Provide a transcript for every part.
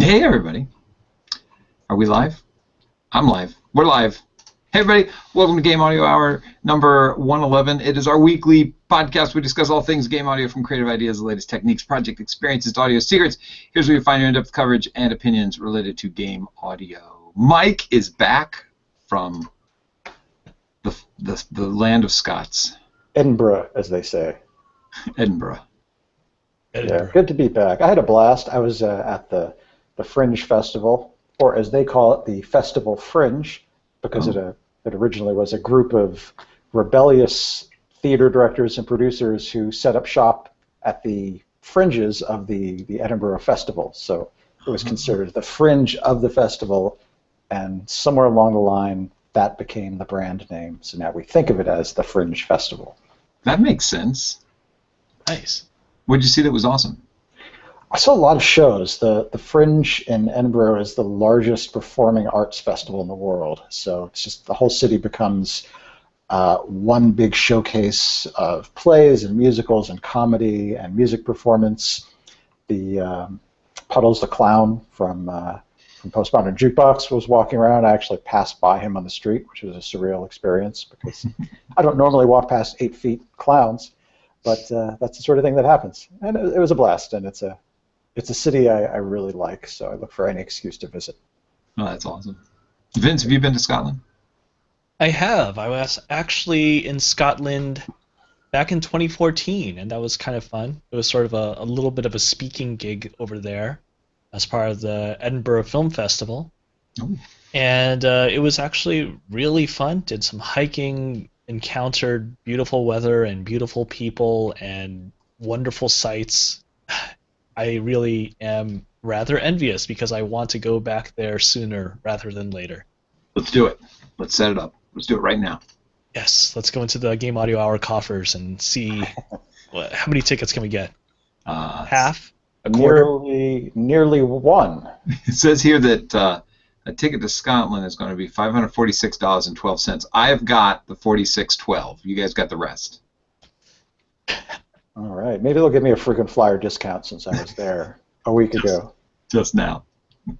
Hey everybody, are we live? I'm live. We're live. Hey everybody, welcome to Game Audio Hour number 111. It is our weekly podcast. We discuss all things game audio, from creative ideas, the latest techniques, project experiences, to audio secrets. Here's where you find your in-depth coverage and opinions related to game audio. Mike is back from the land of Scots. Edinburgh, as they say. Edinburgh. Yeah, good to be back. I had a blast. I was at the Fringe Festival, or as they call it, the Festival Fringe, because it originally was a group of rebellious theater directors and producers who set up shop at the fringes of the Edinburgh Festival. So it was considered the fringe of the festival, and somewhere along the line, that became the brand name. So now we think of it as the Fringe Festival. That makes sense. Nice. What did you see that was awesome? I saw a lot of shows. The Fringe in Edinburgh is the largest performing arts festival in the world. So it's just the whole city becomes one big showcase of plays and musicals and comedy and music performance. The Puddles the Clown from Postmodern Jukebox was walking around. I actually passed by him on the street, which was a surreal experience because I don't normally walk past 8 feet clowns, but that's the sort of thing that happens. And it was a blast, and it's a city I really like, so I look for any excuse to visit. Oh, that's awesome. Vince, have you been to Scotland? I have. I was actually in Scotland back in 2014, and that was kind of fun. It was sort of a little bit of a speaking gig over there as part of the Edinburgh Film Festival. Oh. And it was actually really fun. Did some hiking, encountered beautiful weather and beautiful people and wonderful sights. I really am rather envious because I want to go back there sooner rather than later. Let's do it. Let's set it up. Let's do it right now. Yes, let's go into the Game Audio Hour coffers and see how many tickets can we get. Half? A quarter? Nearly one. It says here that a ticket to Scotland is going to be $546.12. I have got the $46.12. You guys got the rest. All right. Maybe they'll give me a frequent flyer discount since I was there a week ago. Just now.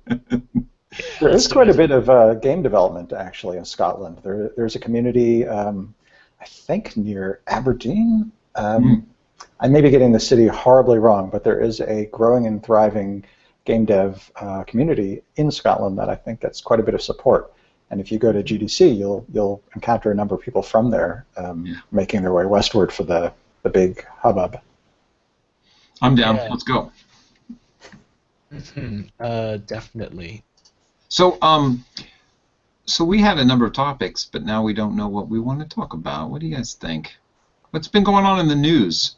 There is quite a bit of game development, actually, in Scotland. There's a community, I think, near Aberdeen. I may be getting the city horribly wrong, but there is a growing and thriving game dev community in Scotland that I think gets quite a bit of support. And if you go to GDC, you'll encounter a number of people from there making their way westward for the big hubbub. I'm down. Let's go. Definitely. So, so we had a number of topics, but now we don't know what we want to talk about. What do you guys think? What's been going on in the news?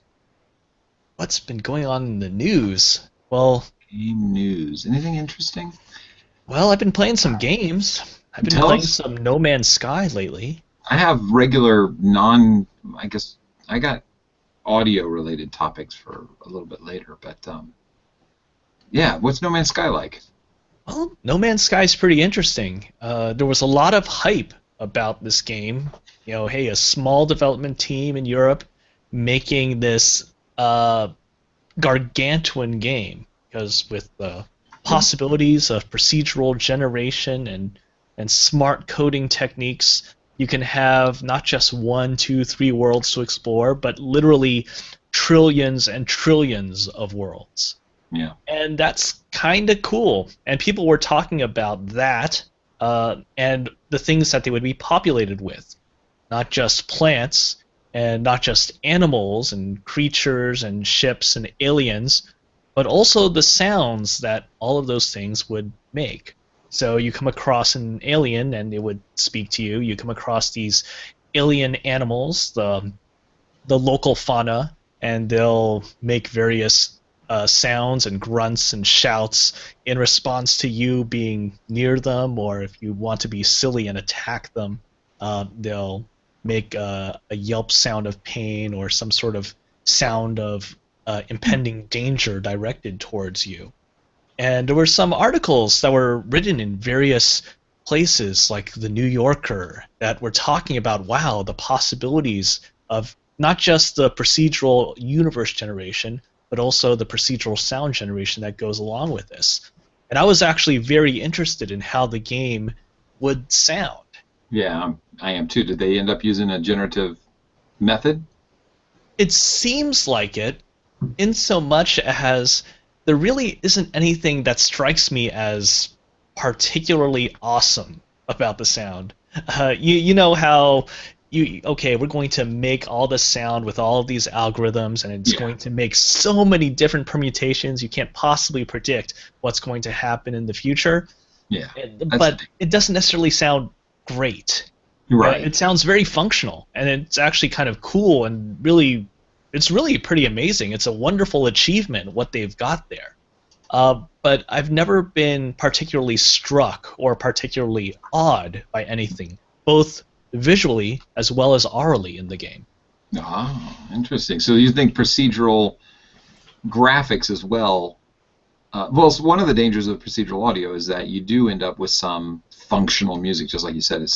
What's been going on in the news? Well, game news. Anything interesting? Well, I've been playing some games. I've been playing some No Man's Sky lately. I have regular I guess I got audio-related topics for a little bit later, but yeah, what's No Man's Sky like? Well, No Man's Sky is pretty interesting. There was a lot of hype about this game. You know, hey, a small development team in Europe making this gargantuan game, because with the possibilities of procedural generation and smart coding techniques, you can have not just 1, 2, 3 worlds to explore, but literally trillions and trillions of worlds. Yeah. And that's kind of cool. And people were talking about that and the things that they would be populated with. Not just plants and not just animals and creatures and ships and aliens, but also the sounds that all of those things would make. So you come across an alien and it would speak to you. You come across these alien animals, the local fauna, and they'll make various sounds and grunts and shouts in response to you being near them, or if you want to be silly and attack them, they'll make a yelp sound of pain or some sort of sound of impending danger directed towards you. And there were some articles that were written in various places, like the New Yorker, that were talking about, wow, the possibilities of not just the procedural universe generation, but also the procedural sound generation that goes along with this. And I was actually very interested in how the game would sound. Yeah, I am too. Did they end up using a generative method? It seems like it, in so much as there really isn't anything that strikes me as particularly awesome about the sound. You know how okay, we're going to make all the sound with all of these algorithms, and it's going to make so many different permutations. You can't possibly predict what's going to happen in the future. Yeah, but it doesn't necessarily sound great. Right. It sounds very functional, and it's actually kind of cool and really, it's really pretty amazing. It's a wonderful achievement what they've got there. But I've never been particularly struck or particularly awed by anything, both visually as well as aurally in the game. Oh, interesting. So you think procedural graphics as well? Well, one of the dangers of procedural audio is that you do end up with some functional music, just like you said.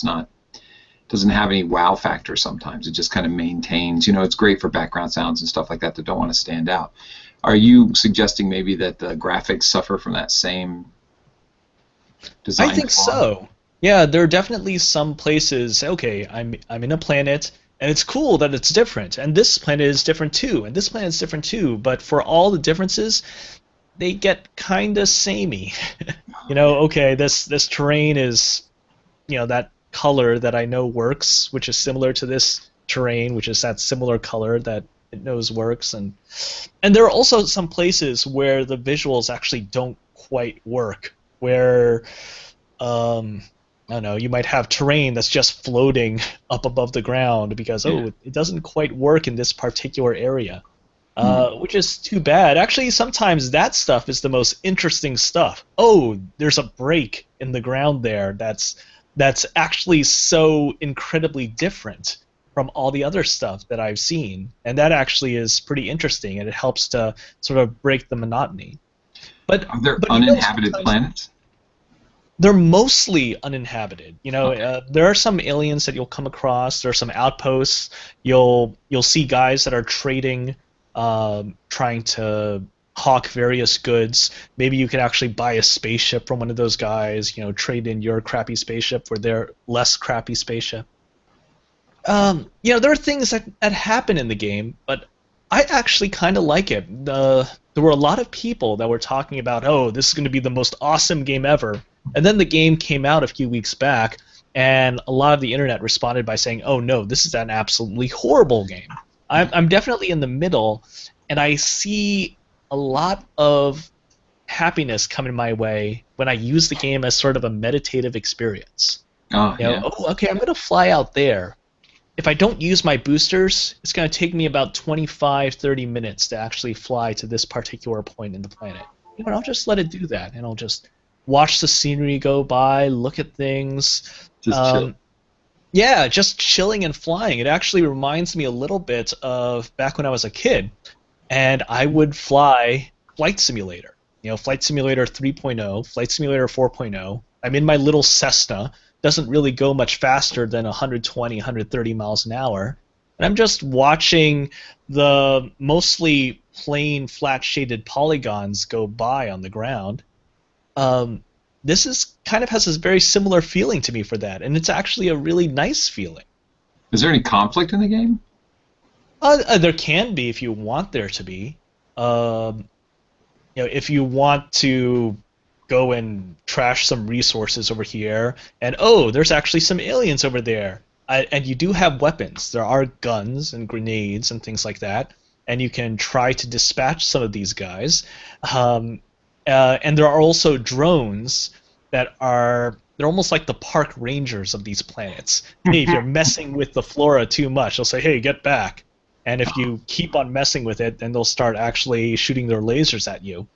Doesn't have any wow factor sometimes. It just kind of maintains. It's great for background sounds and stuff like that that don't want to stand out. Are you suggesting maybe that the graphics suffer from that same design? I think so. Yeah, there are definitely some places. Okay, I'm in a planet, and it's cool that it's different, and this planet is different too, and this planet is different too. But for all the differences, they get kind of samey. Okay, this terrain is, that color that I know works, which is similar to this terrain, which is that similar color that it knows works, and there are also some places where the visuals actually don't quite work, where I don't know, you might have terrain that's just floating up above the ground because it doesn't quite work in this particular area. Which is too bad. Actually, sometimes that stuff is the most interesting stuff. Oh, there's a break in the ground there that's actually so incredibly different from all the other stuff that I've seen, and that actually is pretty interesting, and it helps to sort of break the monotony. But are there uninhabited planets? They're mostly uninhabited. There are some aliens that you'll come across. There are some outposts. You'll see guys that are trading. Trying to hawk various goods. Maybe you can actually buy a spaceship from one of those guys, trade in your crappy spaceship for their less crappy spaceship. There are things that happen in the game, but I actually kind of like it. There were a lot of people that were talking about, this is going to be the most awesome game ever, and then the game came out a few weeks back, and a lot of the internet responded by saying, oh no, this is an absolutely horrible game. I'm definitely in the middle, and I see a lot of happiness coming my way when I use the game as sort of a meditative experience. Okay, I'm going to fly out there. If I don't use my boosters, it's going to take me about 25, 30 minutes to actually fly to this particular point in the planet. I'll just let it do that, and I'll just watch the scenery go by, look at things. Just chill. Yeah, just chilling and flying. It actually reminds me a little bit of back when I was a kid, and I would fly Flight Simulator. Flight Simulator 3.0, Flight Simulator 4.0. I'm in my little Cessna. Doesn't really go much faster than 120, 130 miles an hour. And I'm just watching the mostly plain, flat-shaded polygons go by on the ground. This is kind of has this very similar feeling to me for that, and it's actually a really nice feeling. Is there any conflict in the game? There can be if you want there to be. If you want to go and trash some resources over here, and there's actually some aliens over there, and you do have weapons. There are guns and grenades and things like that, and you can try to dispatch some of these guys. And there are also drones that they're almost like the park rangers of these planets. Hey, if you're messing with the flora too much, they'll say, hey, get back. And if you keep on messing with it, then they'll start actually shooting their lasers at you.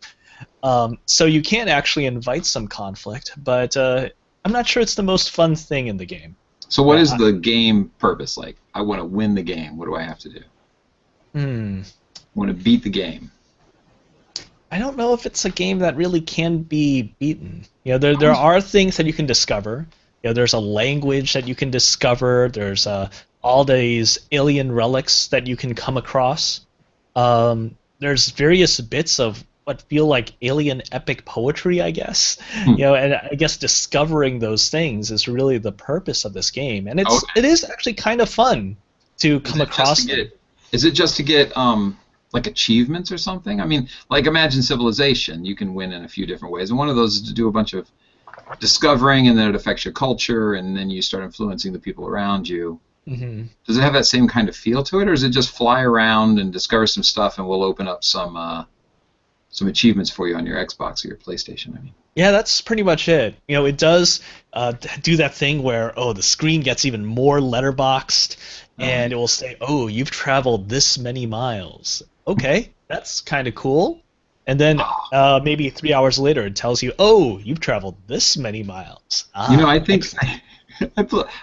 So you can actually invite some conflict, but I'm not sure it's the most fun thing in the game. So what is the game purpose? Like, I want to win the game. What do I have to do? I want to beat the game. I don't know if it's a game that really can be beaten. There are things that you can discover. There's a language that you can discover. There's all these alien relics that you can come across. There's various bits of what feel like alien epic poetry, I guess. Hmm. And I guess discovering those things is really the purpose of this game, and Okay. it is actually kind of fun to come across them. Is it just to get like achievements or something? I mean, like imagine Civilization. You can win in a few different ways, and one of those is to do a bunch of discovering, and then it affects your culture, and then you start influencing the people around you. Hmm. Does it have that same kind of feel to it, or is it just fly around and discover some stuff, and we'll open up some achievements for you on your Xbox or your PlayStation? I mean, Yeah, that's pretty much it. It does do that thing where, the screen gets even more letterboxed, and it will say, oh, you've traveled this many miles. Okay, that's kind of cool. And then maybe 3 hours later, it tells you, oh, you've traveled this many miles. I think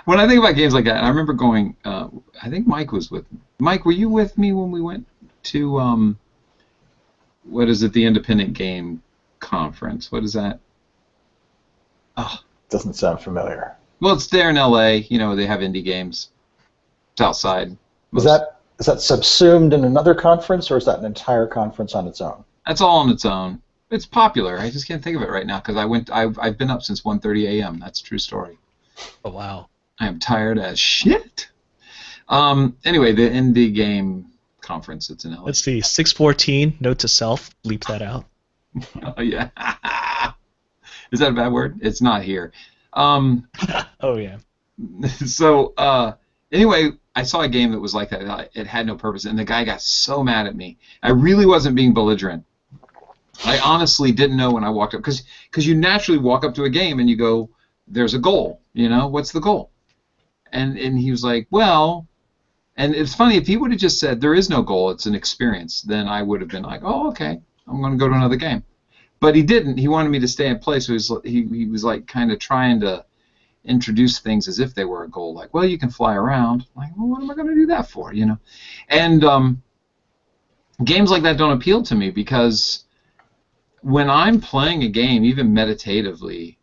when I think about games like that, and I remember going. I think Mike was with me. Mike, were you with me when we went to what is it? The Independent Game Conference. What is that? Oh, Doesn't sound familiar. well, it's there in LA. They have indie games. It's outside. Is that subsumed in another conference, or is that an entire conference on its own? That's all on its own. It's popular. I just can't think of it right now because I've been up since 1:30 a.m. That's a true story. Oh, wow. I am tired as shit. Anyway, the indie game conference. It's in LA. Let's see. 614, note to self, bleep that out. Oh yeah. Is that a bad word? It's not here. Oh, yeah. So anyway, I saw a game that was like that. It had no purpose, and the guy got so mad at me. I really wasn't being belligerent. I honestly didn't know when I walked up because you naturally walk up to a game and you go, "There's a goal. What's the goal?" And he was like, "Well," and it's funny if he would have just said, "There is no goal. It's an experience," then I would have been like, "Oh, okay. I'm going to go to another game." But he didn't. He wanted me to stay in place. So he was like kind of trying to introduce things as if they were a goal. Like, well, you can fly around. I'm like, well, what am I going to do that for? And games like that don't appeal to me because when I'm playing a game, even meditatively,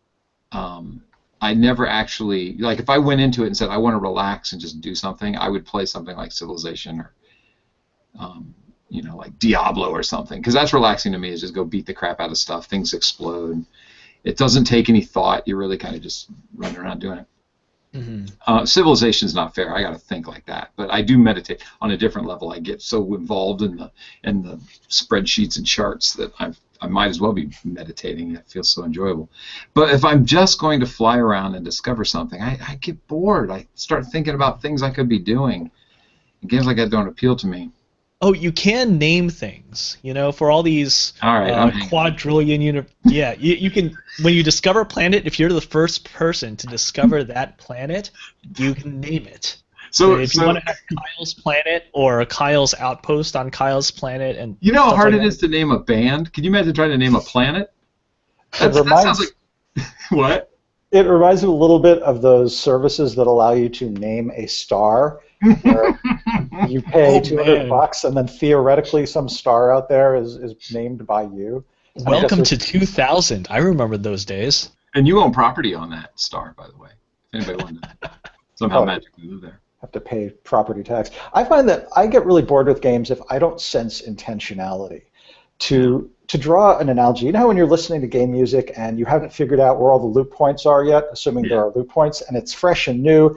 I never actually, like if I went into it and said I want to relax and just do something, I would play something like Civilization or like Diablo or something, because that's relaxing to me, is just go beat the crap out of stuff, things explode. It doesn't take any thought. You really kind of just run around doing it. Mm-hmm. Civilization's not fair. I got to think like that, but I do meditate on a different level. I get so involved in the spreadsheets and charts that I might as well be meditating. It feels so enjoyable. But if I'm just going to fly around and discover something, I get bored. I start thinking about things I could be doing. And games like that don't appeal to me. Oh, you can name things, for all these quadrillion yeah, you can, when you discover a planet, if you're the first person to discover that planet, you can name it. So if you want to have Kyle's planet or Kyle's outpost on Kyle's planet, and you know how hard it is to name a band? Can you imagine trying to name a planet? That sounds like what? It reminds me a little bit of those services that allow you to name a star. Where you pay $200 and then theoretically some star out there is named by you. Welcome to 2000. I remember those days. And you own property on that star, by the way. If anybody wanted to somehow magically live there. Have to pay property tax. I find that I get really bored with games if I don't sense intentionality. To draw an analogy, you know how when you're listening to game music and you haven't figured out where all the loop points are yet, assuming there are loop points, and it's fresh and new,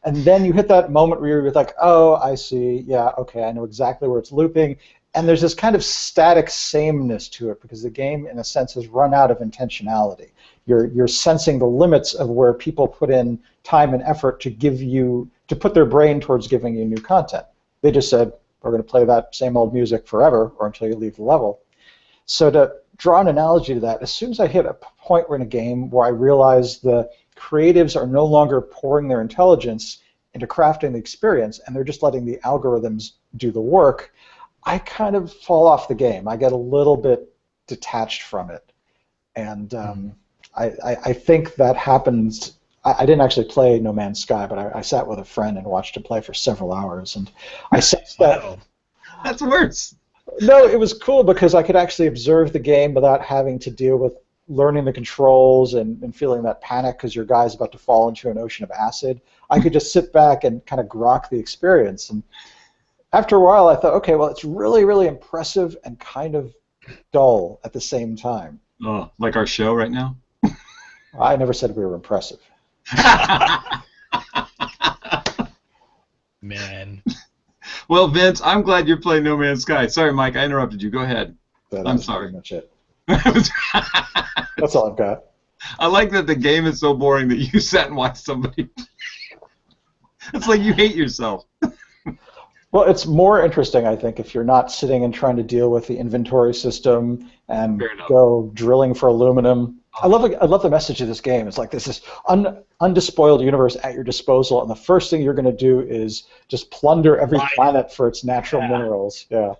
and then you hit that moment where you're like, oh, I see, yeah, okay, I know exactly where it's looping, and there's this kind of static sameness to it because the game, in a sense, has run out of intentionality. You're sensing the limits of where people put in time and effort to put their brain towards giving you new content. They just said, we're going to play that same old music forever or until you leave the level. So to draw an analogy to that, as soon as I hit a point in a game where I realize the creatives are no longer pouring their intelligence into crafting the experience and they're just letting the algorithms do the work, I kind of fall off the game. I get a little bit detached from it. And I think that happens. I didn't actually play No Man's Sky, but I sat with a friend and watched him play for several hours, and I sensed that. Wow. That's worse. No, it was cool because I could actually observe the game without having to deal with learning the controls and feeling that panic because your guy's about to fall into an ocean of acid. I could just sit back and kind of grok the experience. And after a while, I thought, okay, well, it's really, really impressive and kind of dull at the same time. Oh, like our show right now? I never said we were impressive. Man. Well, Vince, I'm glad you're playing No Man's Sky. Sorry, Mike, I interrupted you. Go ahead. I'm That's sorry. pretty much it. That's all I've got. I like that the game is so boring that you sat and watched somebody. It's like you hate yourself. Well, it's more interesting, I think, if you're not sitting and trying to deal with the inventory system and go drilling for aluminum. I love the message of this game. It's like this is undespoiled universe at your disposal, and the first thing you're going to do is just plunder every planet for its natural minerals. Yeah,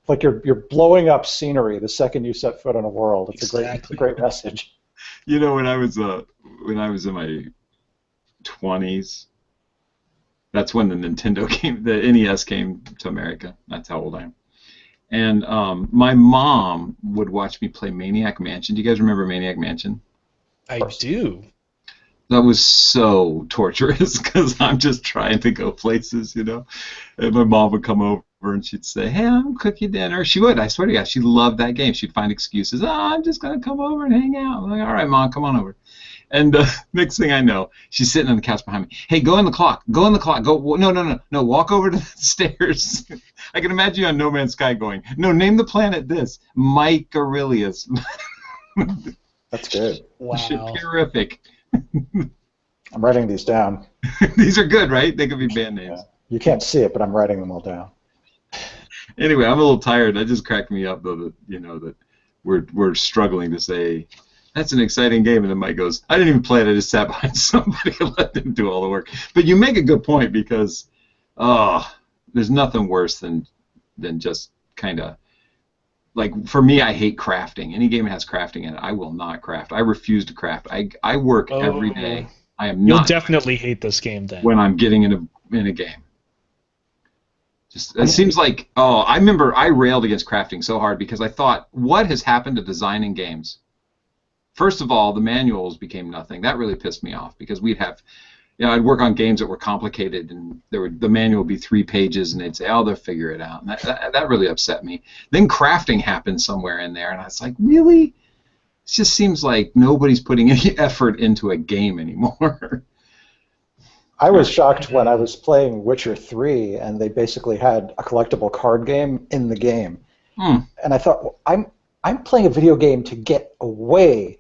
like you're blowing up scenery the second you set foot on a world. It's a great message. You know, when I was in my 20s, that's when the NES came to America. That's how old I am. And my mom would watch me play Maniac Mansion. Do you guys remember Maniac Mansion? I do. That was so torturous because I'm just trying to go places, you know. And my mom would come over and she'd say, "Hey, I'm cooking dinner." She would. I swear to God, she loved that game. She'd find excuses. "Oh, I'm just gonna come over and hang out." I'm like, "All right, Mom, come on over." And next thing I know, she's sitting on the couch behind me. "Hey, go in the clock. Go in the clock. Go. No. Walk over to the stairs." I can imagine you on No Man's Sky going, "No, name the planet this. Mike Aurelius." That's good. Wow. Terrific. I'm writing these down. These are good, right? They could be band names. Yeah. You can't see it, but I'm writing them all down. Anyway, I'm a little tired. That just cracked me up, though, that that we're struggling to say that's an exciting game, and then Mike goes, "I didn't even play it. I just sat behind somebody and let them do all the work." But you make a good point because, there's nothing worse than just kind of like for me. I hate crafting. Any game that has crafting in it, I will not craft. I refuse to craft. I work every day. I am not. You'll definitely hate this game then. When I'm getting in a game. Just, it seems like, I remember I railed against crafting so hard because I thought, what has happened to designing games? First of all, the manuals became nothing. That really pissed me off because I'd work on games that were complicated and the manual would be 3 pages and they'd say, "Oh, they'll figure it out." And that really upset me. Then crafting happened somewhere in there and I was like, really? It just seems like nobody's putting any effort into a game anymore. I was shocked when I was playing Witcher 3 and they basically had a collectible card game in the game. And I thought, well, I'm playing a video game to get away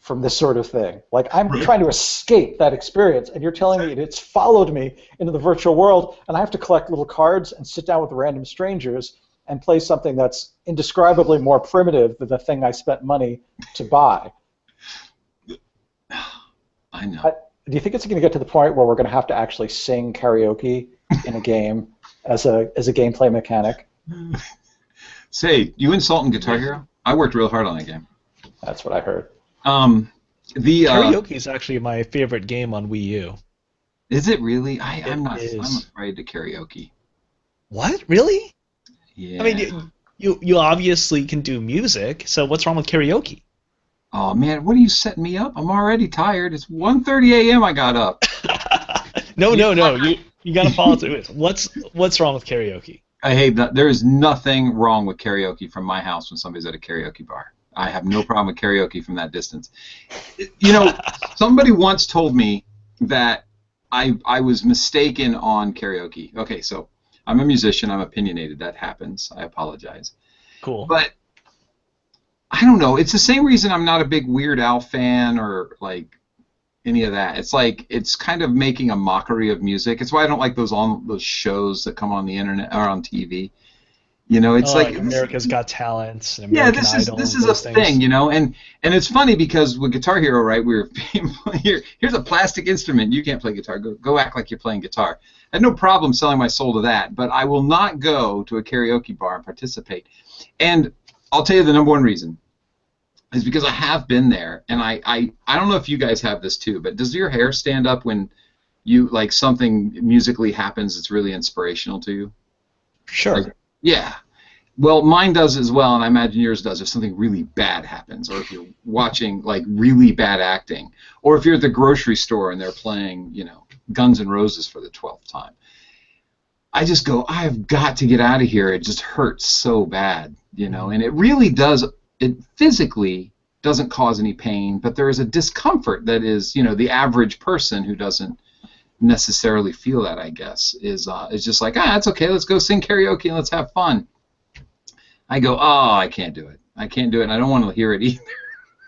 from this sort of thing. Like, I'm trying to escape that experience, and you're telling me it's followed me into the virtual world, and I have to collect little cards and sit down with random strangers and play something that's indescribably more primitive than the thing I spent money to buy. I know. Do you think it's going to get to the point where we're going to have to actually sing karaoke in a game as a gameplay mechanic? Say, you insulting Guitar Hero? I worked real hard on that game. That's what I heard. Karaoke is actually my favorite game on Wii U. Is it really? I'm afraid to karaoke. What? Really? Yeah. I mean, you obviously can do music, so what's wrong with karaoke? Oh man, what are you setting me up? I'm already tired. It's 1:30 a.m. I got up. No. You gotta follow through. What's wrong with karaoke? I hate that. There is nothing wrong with karaoke from my house when somebody's at a karaoke bar. I have no problem with karaoke from that distance. You know, somebody once told me that I was mistaken on karaoke. Okay, so I'm a musician. I'm opinionated. That happens. I apologize. Cool. But I don't know. It's the same reason I'm not a big Weird Al fan or like any of that. It's like it's kind of making a mockery of music. It's why I don't like those shows that come on the internet or on TV. You know, it's like America's Got Talent. And American Idol, this is a thing, you know, and it's funny because with Guitar Hero, right? Here's a plastic instrument. You can't play guitar. Go act like you're playing guitar. I had no problem selling my soul to that, but I will not go to a karaoke bar and participate. And I'll tell you the number one reason is because I have been there, and I don't know if you guys have this too, but does your hair stand up when you like something musically happens that's really inspirational to you? Sure. Like, yeah. Well, mine does as well, and I imagine yours does if something really bad happens, or if you're watching like really bad acting, or if you're at the grocery store and they're playing, you know, Guns N' Roses for the 12th time. I just go, I've got to get out of here. It just hurts so bad, and it really does. It physically doesn't cause any pain, but there is a discomfort that is, the average person who doesn't necessarily feel that, I guess, is just like, it's okay, let's go sing karaoke and let's have fun. I go, I can't do it. I can't do it, and I don't want to hear it either.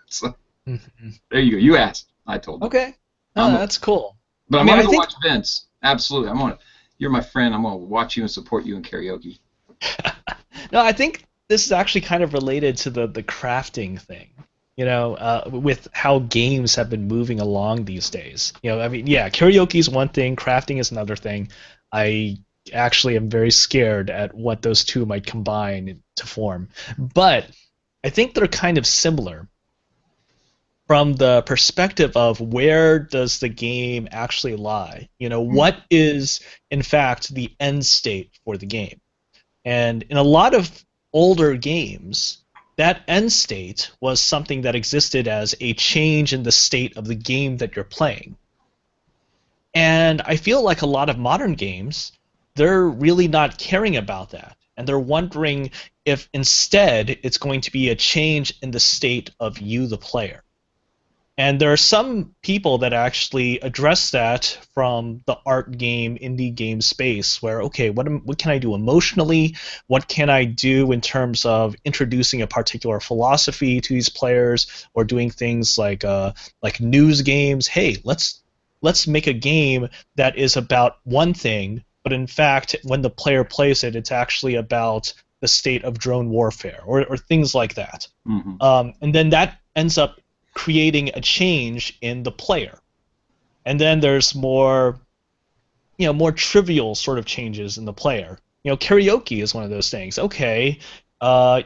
So, there you go. You asked. I told you. Okay. No, that's cool. But I'm going to watch Vince. Absolutely. You're my friend. I'm going to watch you and support you in karaoke. No, I think this is actually kind of related to the crafting thing. With how games have been moving along these days. Karaoke is one thing, crafting is another thing. I actually am very scared at what those two might combine to form. But I think they're kind of similar from the perspective of where does the game actually lie? What is, in fact, the end state for the game? And in a lot of older games, that end state was something that existed as a change in the state of the game that you're playing. And I feel like a lot of modern games, they're really not caring about that. And they're wondering if instead it's going to be a change in the state of you, the player. And there are some people that actually address that from the art game, indie game space, where, okay, what can I do emotionally? What can I do in terms of introducing a particular philosophy to these players, or doing things like news games? Hey, let's make a game that is about one thing, but in fact, when the player plays it, it's actually about the state of drone warfare, or things like that. Mm-hmm. And then that ends up creating a change in the player. And then there's more trivial sort of changes in the player. Karaoke is one of those things. Okay,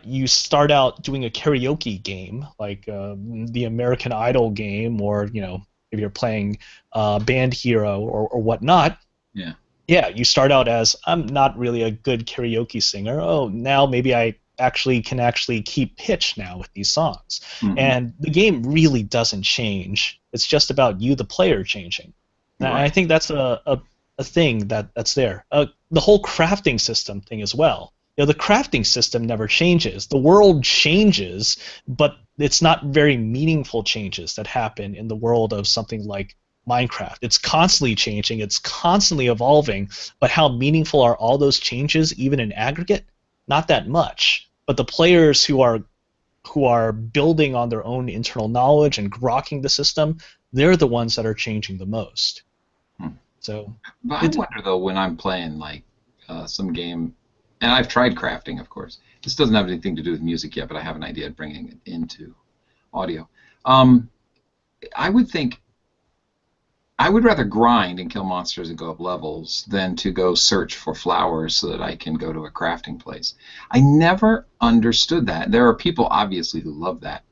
you start out doing a karaoke game, like the American Idol game, or if you're playing Band Hero or whatnot. Yeah. Yeah, you start out as, I'm not really a good karaoke singer. Oh, now maybe I can actually keep pitch now with these songs. Mm-hmm. And the game really doesn't change. It's just about you, the player, changing. Right. And I think that's a thing that's there. The whole crafting system thing as well. The crafting system never changes. The world changes, but it's not very meaningful changes that happen in the world of something like Minecraft. It's constantly changing. It's constantly evolving. But how meaningful are all those changes, even in aggregate? Not that much. But the players who are building on their own internal knowledge and grokking the system, they're the ones that are changing the most. So, but I wonder though, when I'm playing like some game, and I've tried crafting, of course. This doesn't have anything to do with music yet, but I have an idea of bringing it into audio. I would think I would rather grind and kill monsters and go up levels than to go search for flowers so that I can go to a crafting place. I never understood that. There are people, obviously, who love that.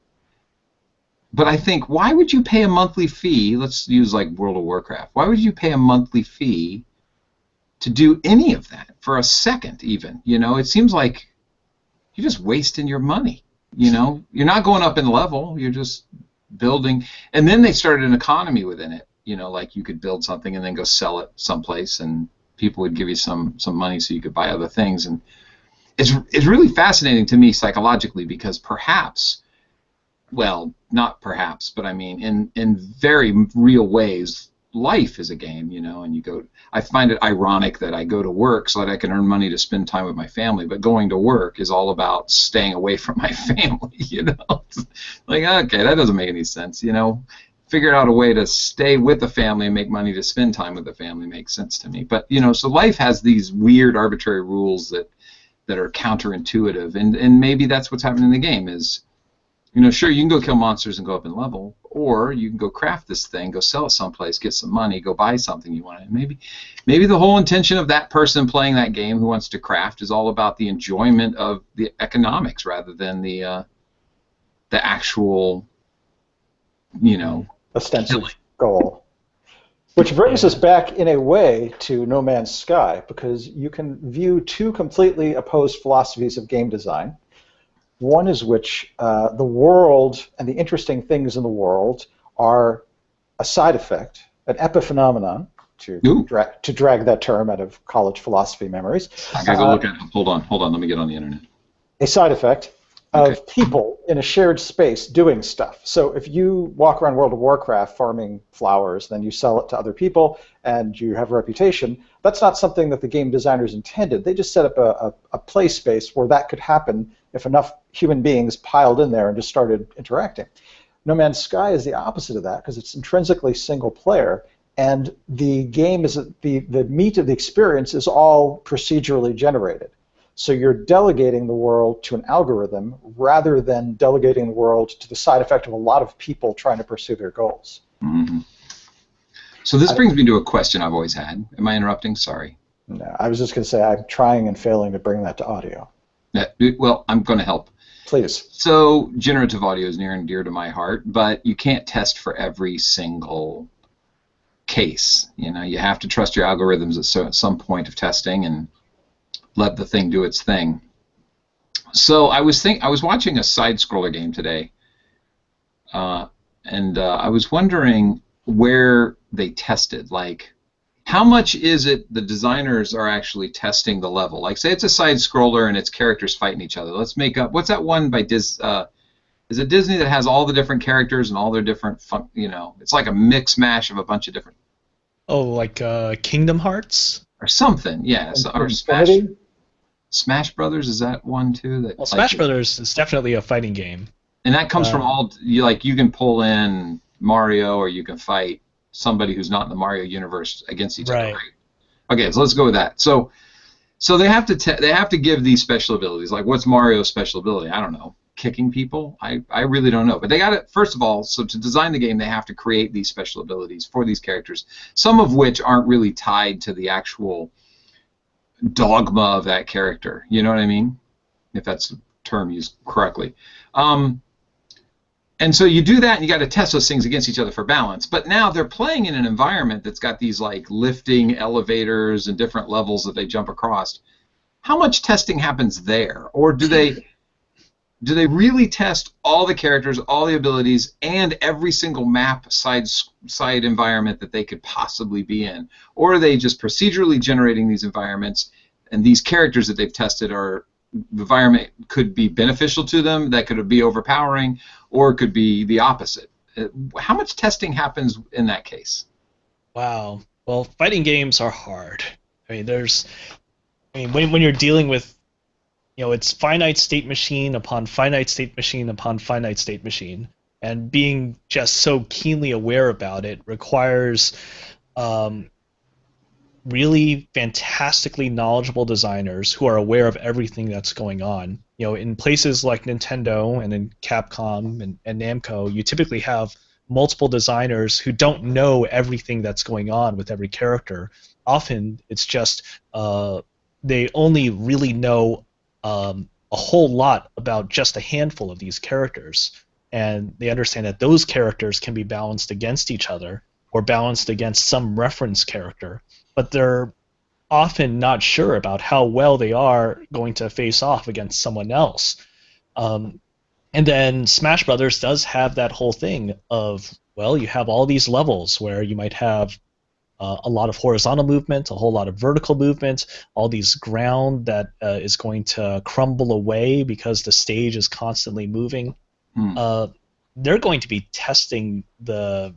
But I think, why would you pay a monthly fee? Let's use like World of Warcraft. Why would you pay a monthly fee to do any of that for a second even? It seems like you're just wasting your money. You're not going up in level. You're just building. And then they started an economy within it. Like you could build something and then go sell it someplace, and people would give you some money so you could buy other things. And it's really fascinating to me psychologically, because perhaps, well, not perhaps, but I mean in very real ways, life is a game, and you go. I find it ironic that I go to work so that I can earn money to spend time with my family, but going to work is all about staying away from my family. Like, okay, that doesn't make any sense. Figure out a way to stay with the family and make money to spend time with the family makes sense to me. But so life has these weird arbitrary rules that are counterintuitive, and maybe that's what's happening in the game is, sure, you can go kill monsters and go up in level, or you can go craft this thing, go sell it someplace, get some money, go buy something you want. And maybe the whole intention of that person playing that game who wants to craft is all about the enjoyment of the economics rather than the actual, ostensive goal. Which brings us back in a way to No Man's Sky, because you can view two completely opposed philosophies of game design. One is which the world and the interesting things in the world are a side effect, an epiphenomenon to Ooh. to drag that term out of college philosophy memories. I gotta go look at it. Hold on. Let me get on the internet. A side effect Okay. of people in a shared space doing stuff. So if you walk around World of Warcraft farming flowers, then you sell it to other people and you have a reputation, that's not something that the game designers intended. They just set up a play space where that could happen if enough human beings piled in there and just started interacting. No Man's Sky is the opposite of that because it's intrinsically single player, and the game is the meat of the experience is all procedurally generated. So you're delegating the world to an algorithm rather than delegating the world to the side effect of a lot of people trying to pursue their goals. Mm-hmm. So this brings me to a question I've always had. Am I interrupting? Sorry. No, I was just going to say I'm trying and failing to bring that to audio. Well, I'm going to help. Please. So generative audio is near and dear to my heart, but you can't test for every single case. You have to trust your algorithms at some point of testing and let the thing do its thing. So I was watching a side scroller game today, and I was wondering where they tested. Like, how much is it the designers are actually testing the level? Like, say it's a side scroller and its characters fighting each other. Let's make up. What's that one by is it Disney that has all the different characters and all their different it's like a mix mash of a bunch of different. Oh, like Kingdom Hearts or something, yeah. Or Smash Brothers, is that one too? Well, Smash Brothers is definitely a fighting game. And that comes from you can pull in Mario, or you can fight somebody who's not in the Mario universe against each other, right? Okay, so let's go with that. So they have to give these special abilities. Like, what's Mario's special ability? I don't know. Kicking people? I really don't know. But they got it. First of all, so to design the game, they have to create these special abilities for these characters, some of which aren't really tied to the actual dogma of that character. You know what I mean? If that's a term used correctly. And so you do that, and you got to test those things against each other for balance. But now they're playing in an environment that's got these like lifting elevators and different levels that they jump across. How much testing happens there, or do they really test all the characters, all the abilities, and every single map side environment that they could possibly be in? Or are they just procedurally generating these environments, and these characters that they've tested the environment could be beneficial to them, that could be overpowering, or it could be the opposite? How much testing happens in that case? Wow. Well, fighting games are hard. When you're dealing with it's finite state machine upon finite state machine upon finite state machine, and being just so keenly aware about it requires really fantastically knowledgeable designers who are aware of everything that's going on. In places like Nintendo and in Capcom and Namco, you typically have multiple designers who don't know everything that's going on with every character. Often it's just they only really know a whole lot about just a handful of these characters, and they understand that those characters can be balanced against each other or balanced against some reference character, but they're often not sure about how well they are going to face off against someone else. And then Smash Brothers does have that whole thing of, you have all these levels where you might have a lot of horizontal movement, a whole lot of vertical movement, all these ground that is going to crumble away because the stage is constantly moving. They're going to be testing the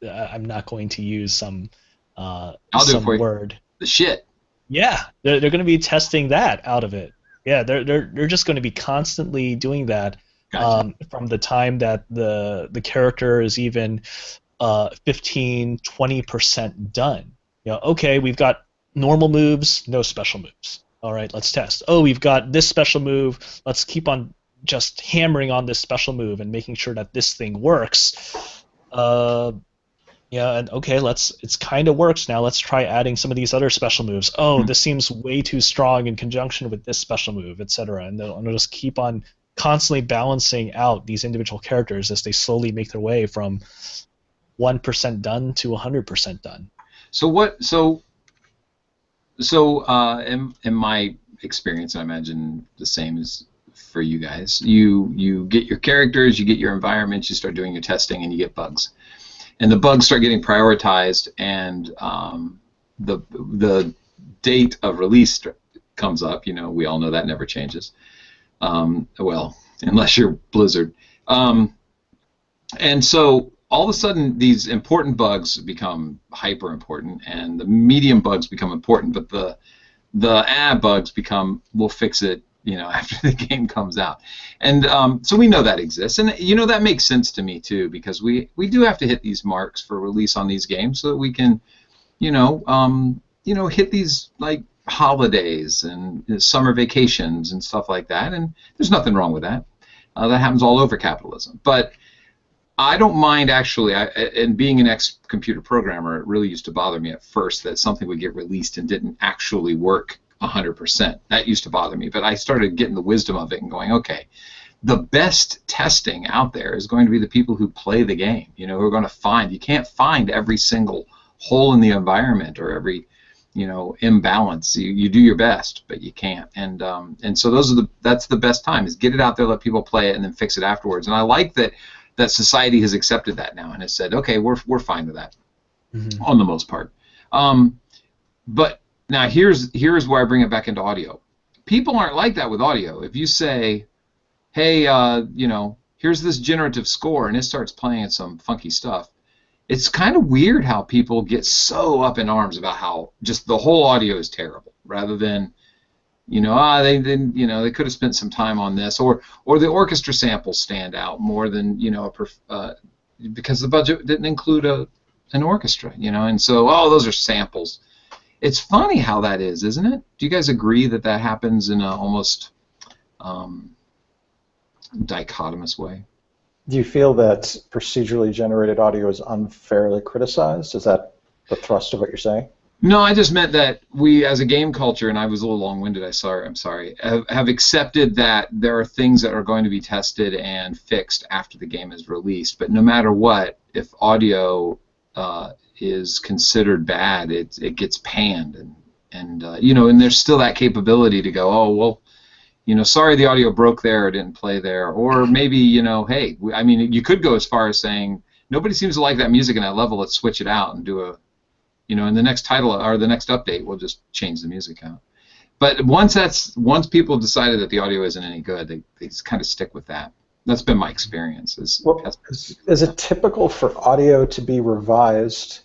I'm not going to use some word. The shit. Yeah, they're going to be testing that out of it. Yeah, they're just going to be constantly doing that. Gotcha. From the time that the character is even 15-20% done. Okay, we've got normal moves, no special moves. All right, let's test. Oh, we've got this special move. Let's keep on just hammering on this special move and making sure that this thing works. And okay, it's kind of works now. Let's try adding some of these other special moves. Oh, this seems way too strong in conjunction with this special move, etc. And they'll just keep on constantly balancing out these individual characters as they slowly make their way from 1% done to 100% done. In my experience, I imagine the same as for you guys. You get your characters, you get your environments, you start doing your testing, and you get bugs. and the bugs start getting prioritized, and the date of release comes up. You know, we all know that never changes. Well, unless you're Blizzard. And so all of a sudden, these important bugs become hyper important, and the medium bugs become important, but the bugs become, we'll fix it, you know, after the game comes out. And so we know that exists, and you know, that makes sense to me too, because we do have to hit these marks for release on these games so that we can, you know, hit these like holidays and summer vacations and stuff like that. And there's nothing wrong with that. That happens all over capitalism. But I don't mind, actually, and being an ex-computer programmer, it really used to bother me at first that something would get released and didn't actually work 100%. That used to bother me, but I started getting the wisdom of it and going, okay, the best testing out there is going to be the people who play the game, you know, who are going to find. You can't find every single hole in the environment or every, you know, imbalance. You do your best, but you can't. And so that's the best time, is get it out there, let people play it, and then fix it afterwards. And I like that society has accepted that now and has said, okay, we're fine with that, on the most part. But now here's where I bring it back into audio. People aren't like that with audio. If you say, hey, you know, here's this generative score, and it starts playing some funky stuff, it's kind of weird how people get so up in arms about how just the whole audio is terrible, rather than, you know, they could have spent some time on this, or the orchestra samples stand out more than, you know, because the budget didn't include an orchestra, you know, and so, those are samples. It's funny how that is, isn't it? Do you guys agree that happens in a almost dichotomous way? Do you feel that procedurally generated audio is unfairly criticized? Is that the thrust of what you're saying? No, I just meant that we, as a game culture, and I was a little long-winded, I'm sorry, have accepted that there are things that are going to be tested and fixed after the game is released. But no matter what, if audio is considered bad, it gets panned, and you know, and there's still that capability to go, oh well, you know, sorry the audio broke there or didn't play there, or maybe, you know, hey, I mean, you could go as far as saying nobody seems to like that music in that level, let's switch it out and do a, you know, in the next title or the next update, we'll just change the music out. But once people have decided that the audio isn't any good, they just kind of stick with that. That's been my experience. Is it typical for audio to be revised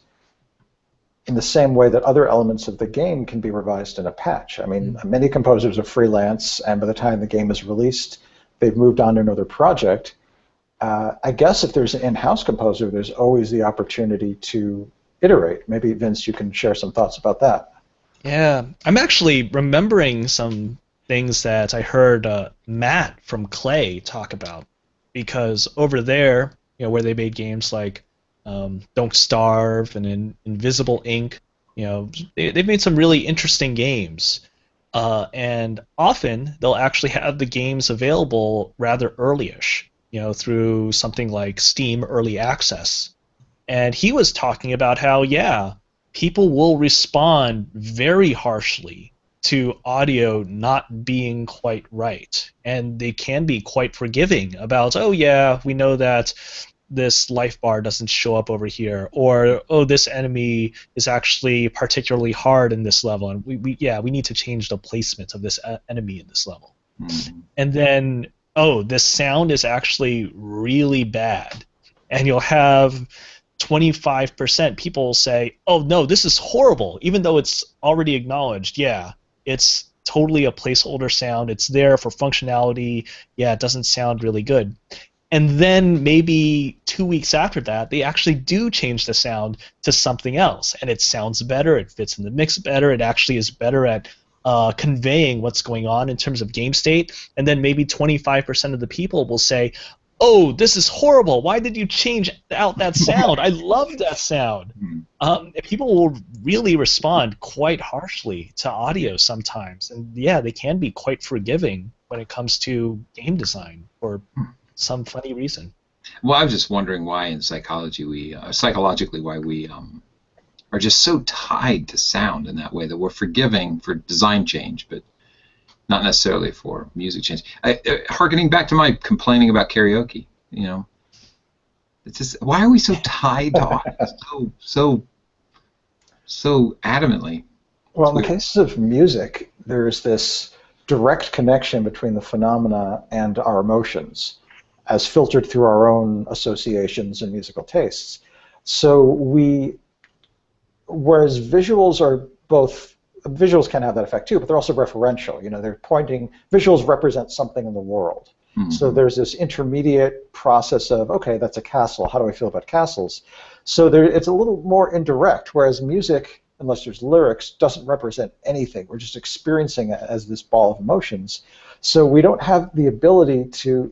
in the same way that other elements of the game can be revised in a patch? I mean, many composers are freelance, and by the time the game is released, they've moved on to another project. I guess if there's an in-house composer, there's always the opportunity to iterate. Maybe, Vince, you can share some thoughts about that. Yeah, I'm actually remembering some things that I heard Matt from Clay talk about, because over there, you know, where they made games like Don't Starve and Invisible Ink, you know, they've made some really interesting games, and often they'll actually have the games available rather early-ish, you know, through something like Steam Early Access. And he was talking about how, yeah, people will respond very harshly to audio not being quite right, and they can be quite forgiving about, oh yeah, we know that this life bar doesn't show up over here, or oh, this enemy is actually particularly hard in this level, and we need to change the placement of this enemy in this level. And then, oh, this sound is actually really bad, and you'll have 25% people say, oh no, this is horrible, even though it's already acknowledged, yeah, it's totally a placeholder sound, it's there for functionality, yeah, it doesn't sound really good. And then maybe 2 weeks after that, they actually do change the sound to something else, and it sounds better, it fits in the mix better, it actually is better at conveying what's going on in terms of game state, and then maybe 25% of the people will say, oh, this is horrible, why did you change out that sound? I love that sound. People will really respond quite harshly to audio sometimes, and yeah, they can be quite forgiving when it comes to game design for some funny reason. Well, I was just wondering why in psychologically why we are just so tied to sound in that way, that we're forgiving for design change, but not necessarily for music change. Harkening back to my complaining about karaoke, you know, It's just, why are we so tied to audio so adamantly? Well, in the case of music, there's this direct connection between the phenomena and our emotions, as filtered through our own associations and musical tastes. So whereas visuals can have that effect too, but they're also referential. They're visuals represent something in the world. Mm-hmm. So there's this intermediate process of, okay, that's a castle. How do I feel about castles? So it's a little more indirect, whereas music, unless there's lyrics, doesn't represent anything. We're just experiencing it as this ball of emotions. So we don't have the ability to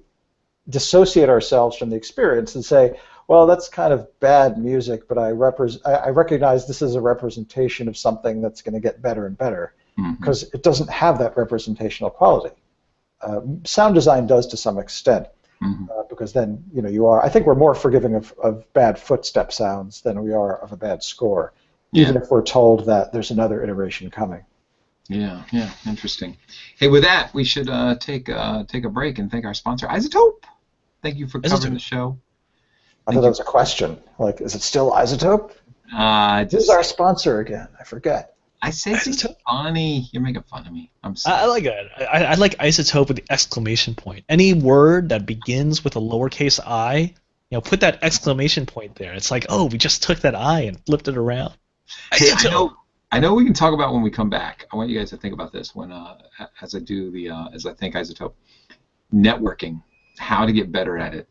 dissociate ourselves from the experience and say, well, that's kind of bad music, but I recognize this is a representation of something that's going to get better and better, because it doesn't have that representational quality. Sound design does to some extent, because then I think we're more forgiving of bad footstep sounds than we are of a bad score, even if we're told that there's another iteration coming. Yeah, interesting. Hey, with that, we should take a break and thank our sponsor, Isotope. Thank you for covering the show. I thought that was a question. Like, is it still Isotope? Who's our sponsor again? I forget. I say it's funny. You're making fun of me. I'm sorry. I like it. I like Isotope with the exclamation point. Any word that begins with a lowercase I, put that exclamation point there. It's like, oh, we just took that I and flipped it around. Hey, I know we can talk about when we come back. I want you guys to think about this when as I think Isotope. Networking, how to get better at it.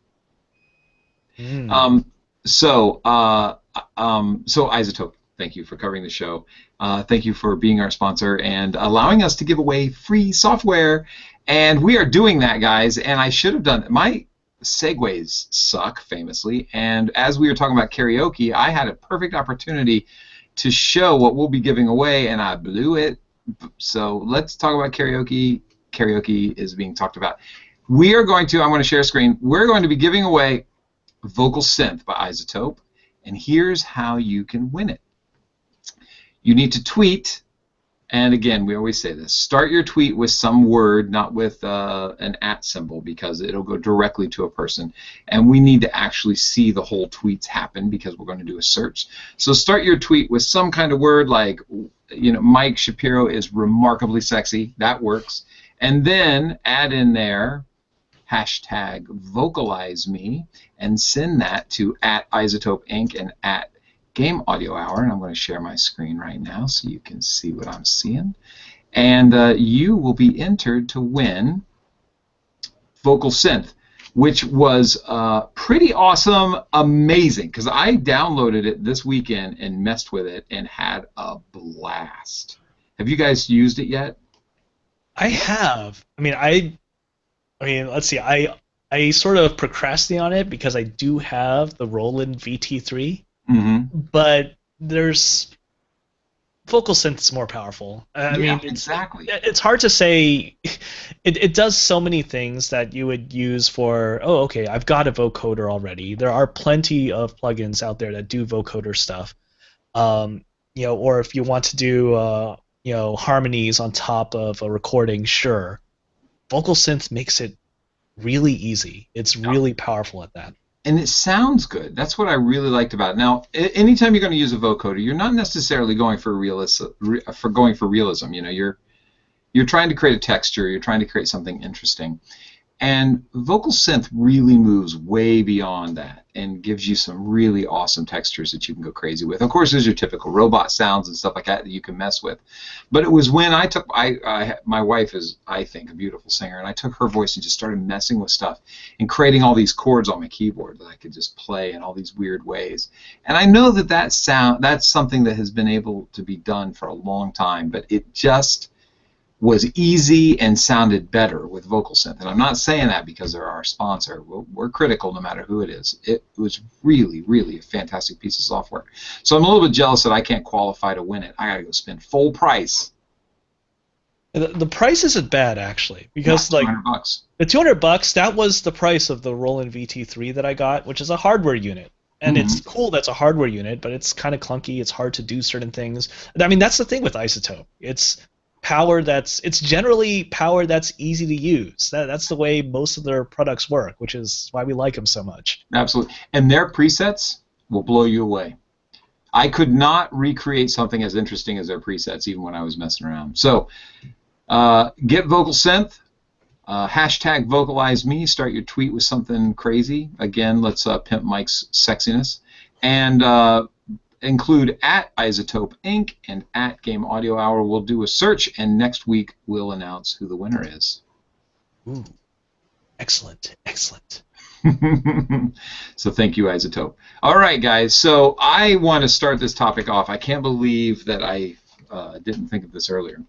So Isotope, thank you for covering the show. Thank you for being our sponsor and allowing us to give away free software. And we are doing that, guys. And I should have done my segues suck famously. And as we were talking about karaoke, I had a perfect opportunity to show what we'll be giving away, and I blew it. So let's talk about karaoke. Karaoke is being talked about. I'm going to share a screen. We're going to be giving away Vocal Synth by Isotope, and here's how you can win it. You need to tweet, and again, we always say this, start your tweet with some word, not with an @ symbol, because it'll go directly to a person, and we need to actually see the whole tweets happen because we're going to do a search. So start your tweet with some kind of word like, Mike Shapiro is remarkably sexy. That works. And then add in there #vocalize_me and send that to @Isotope Inc. and @Game Audio Hour. And I'm going to share my screen right now so you can see what I'm seeing. And you will be entered to win Vocal Synth, which was pretty awesome, amazing, because I downloaded it this weekend and messed with it and had a blast. Have you guys used it yet? I have. I mean, let's see. I sort of procrastinate on it because I do have the Roland VT3, but there's Vocal Synth's more powerful. I mean, exactly. It's hard to say. It does so many things that you would use for. Oh, okay, I've got a vocoder already. There are plenty of plugins out there that do vocoder stuff. Or if you want to do harmonies on top of a recording, sure. Vocal Synth makes it really easy. It's really powerful at that. And it sounds good. That's what I really liked about it. Now, anytime you're going to use a vocoder, you're not necessarily going for realism. You're trying to create a texture. You're trying to create something interesting. And Vocal Synth really moves way beyond that and gives you some really awesome textures that you can go crazy with. Of course, there's your typical robot sounds and stuff like that you can mess with. But it was when I took my wife is, I think, a beautiful singer, and I took her voice and just started messing with stuff and creating all these chords on my keyboard that I could just play in all these weird ways. And I know that's something that has been able to be done for a long time, but it just was easy and sounded better with Vocal Synth. And I'm not saying that because they're our sponsor. We're critical no matter who it is. It was really, really a fantastic piece of software. So I'm a little bit jealous that I can't qualify to win it. I got to go spend full price. The price isn't bad, actually, because like $200. The $200, that was the price of the Roland VT3 that I got, which is a hardware unit. And it's cool that's a hardware unit, but it's kind of clunky. It's hard to do certain things. I mean, that's the thing with Isotope. it's generally power that's easy to use. That's the way most of their products work, which is why we like them so much. Absolutely. And their presets will blow you away. I could not recreate something as interesting as their presets, even when I was messing around. So, get Vocal Synth, hashtag vocalize me, start your tweet with something crazy. Again, let's pimp Mike's sexiness. And include at Isotope Inc. and at Game Audio Hour. We'll do a search, and next week we'll announce who the winner is. Ooh, excellent, excellent. So thank you, Isotope. All right, guys. So I want to start this topic off. I can't believe that I didn't think of this earlier.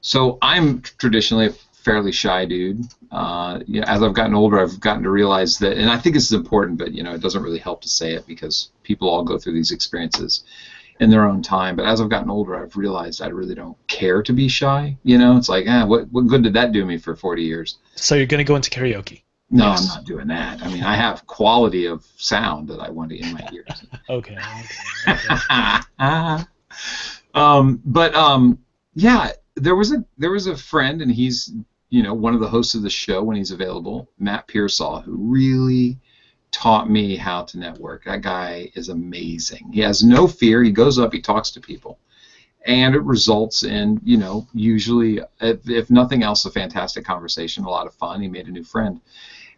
So I'm traditionally a fairly shy dude. As I've gotten older, I've gotten to realize that, and I think this is important, but it doesn't really help to say it because people all go through these experiences in their own time. But as I've gotten older, I've realized I really don't care to be shy. It's like, what good did that do me for 40 years? So you're going to go into karaoke? No, yes. I'm not doing that. I mean, I have quality of sound that I want in my ears. Okay. Yeah, there was a friend, and he's one of the hosts of the show when he's available, Matt Pearsall, who really taught me how to network. That guy is amazing. He has no fear. He goes up, he talks to people, and it results in usually, if nothing else, a fantastic conversation, a lot of fun. He made a new friend.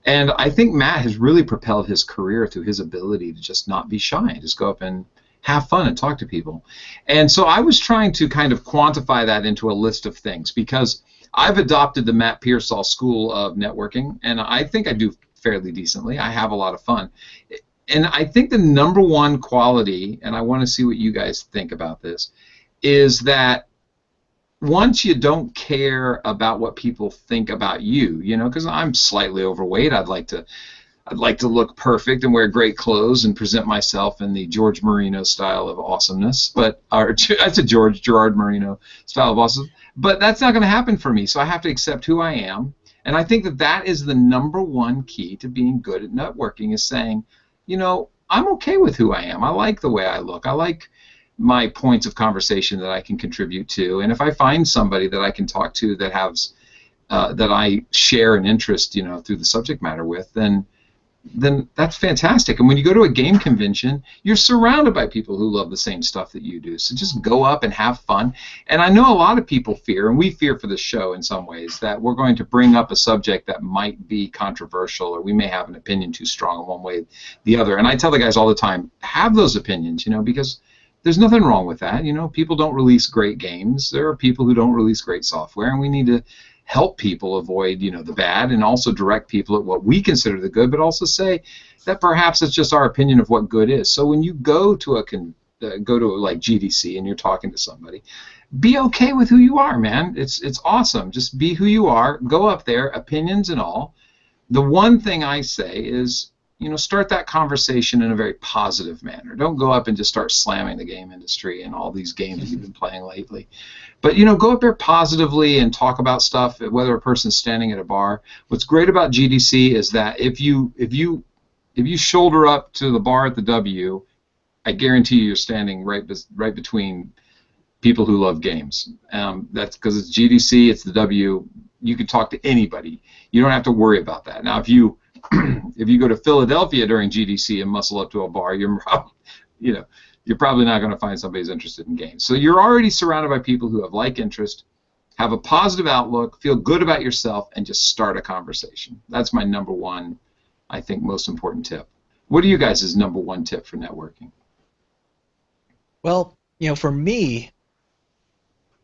And I think Matt has really propelled his career through his ability to just not be shy and just go up and have fun and talk to people. And so I was trying to kind of quantify that into a list of things because I've adopted the Matt Pearsall school of networking, and I think I do fairly decently. I have a lot of fun. And I think the number one quality, and I want to see what you guys think about this, is that once you don't care about what people think about you, because I'm slightly overweight, I'd like to look perfect and wear great clothes and present myself in the George Marino style of awesomeness. That's a Gerard Marino style of awesomeness. But that's not going to happen for me, so I have to accept who I am. And I think that is the number one key to being good at networking, is saying, I'm okay with who I am. I like the way I look. I like my points of conversation that I can contribute to, and if I find somebody that I can talk to that has that I share an interest, through the subject matter with, then that's fantastic. And when you go to a game convention, you're surrounded by people who love the same stuff that you do. So just go up and have fun. And I know a lot of people fear, and we fear for the show in some ways, that we're going to bring up a subject that might be controversial, or we may have an opinion too strong in one way or the other. And I tell the guys all the time, have those opinions, because there's nothing wrong with that. People don't release great games. There are people who don't release great software, and we need to help people avoid, the bad, and also direct people at what we consider the good, but also say that perhaps it's just our opinion of what good is. So when you go to like GDC and you're talking to somebody, be okay with who you are, man. It's awesome. Just be who you are. Go up there, opinions and all. The one thing I say is, start that conversation in a very positive manner. Don't go up and just start slamming the game industry and all these games that you've been playing lately. But, go up there positively and talk about stuff, whether a person's standing at a bar. What's great about GDC is that if you shoulder up to the bar at the W, I guarantee you're standing right between people who love games. That's because it's GDC, it's the W. You can talk to anybody. You don't have to worry about that. Now, if you go to Philadelphia during GDC and muscle up to a bar, you're probably not going to find somebody who's interested in games. So you're already surrounded by people who have like interest, have a positive outlook, feel good about yourself, and just start a conversation. That's my number one, I think, most important tip. What are you guys' number one tip for networking? Well, for me,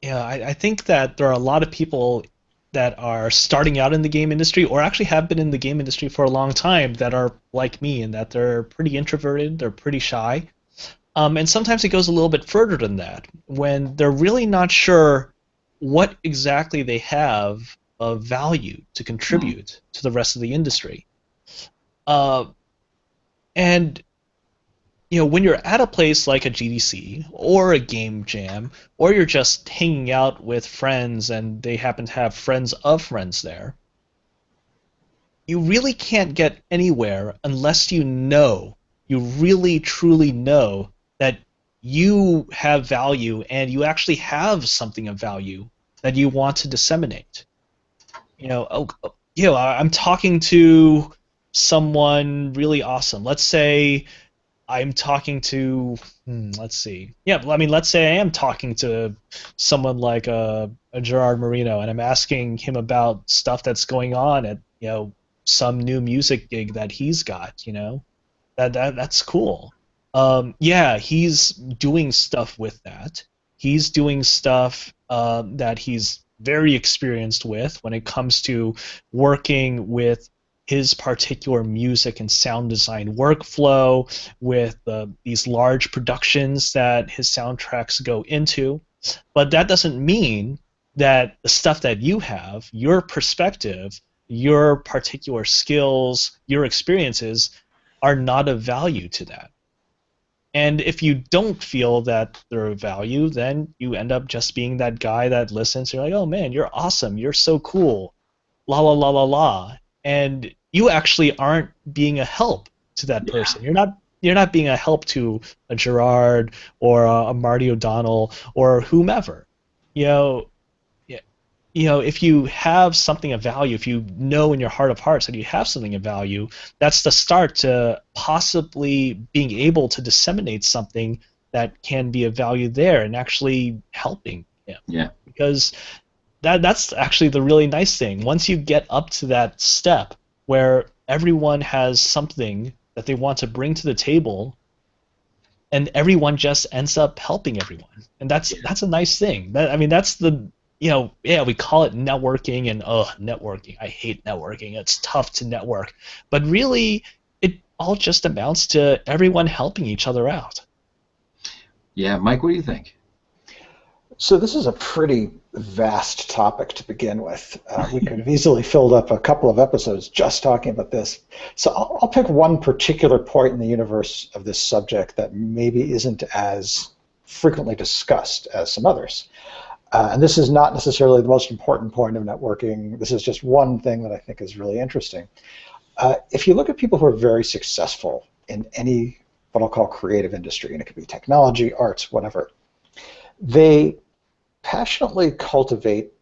I think that there are a lot of people that are starting out in the game industry, or actually have been in the game industry for a long time, that are like me, and that they're pretty introverted, they're pretty shy. And sometimes it goes a little bit further than that, when they're really not sure what exactly they have of value to contribute to the rest of the industry. And when you're at a place like a GDC or a game jam, or you're just hanging out with friends and they happen to have friends of friends there, you really can't get anywhere unless you really truly know that you have value and you actually have something of value that you want to disseminate. I'm talking to someone really awesome. Let's say I'm talking to, let's see. Yeah, I mean, let's say I am talking to someone like a Gerard Marino, and I'm asking him about stuff that's going on at, some new music gig that he's got. That's cool. Yeah, he's doing stuff with that. He's doing stuff that he's very experienced with when it comes to working with his particular music and sound design workflow, with these large productions that his soundtracks go into. But that doesn't mean that the stuff that you have, your perspective, your particular skills, your experiences, are not of value to that. And if you don't feel that they're of value, then you end up just being that guy that listens. You're like, oh man, you're awesome. You're so cool. La la la la la. And you actually aren't being a help to that person. You're not being a help to a Gerard or a Marty O'Donnell or whomever. If you have something of value, if you know in your heart of hearts that you have something of value, that's the start to possibly being able to disseminate something that can be of value there and actually helping him. Yeah. Because that's actually the really nice thing. Once you get up to that step where everyone has something that they want to bring to the table, and everyone just ends up helping everyone, and that's a nice thing. That's the we call it networking, and networking. I hate networking. It's tough to network. But really, it all just amounts to everyone helping each other out. Yeah, Mike, what do you think? So this is a pretty vast topic to begin with. We could have easily filled up a couple of episodes just talking about this. So I'll pick one particular point in the universe of this subject that maybe isn't as frequently discussed as some others. And this is not necessarily the most important point of networking. This is just one thing that I think is really interesting. If you look at people who are very successful in any what I'll call creative industry, and it could be technology, arts, whatever, they passionately cultivate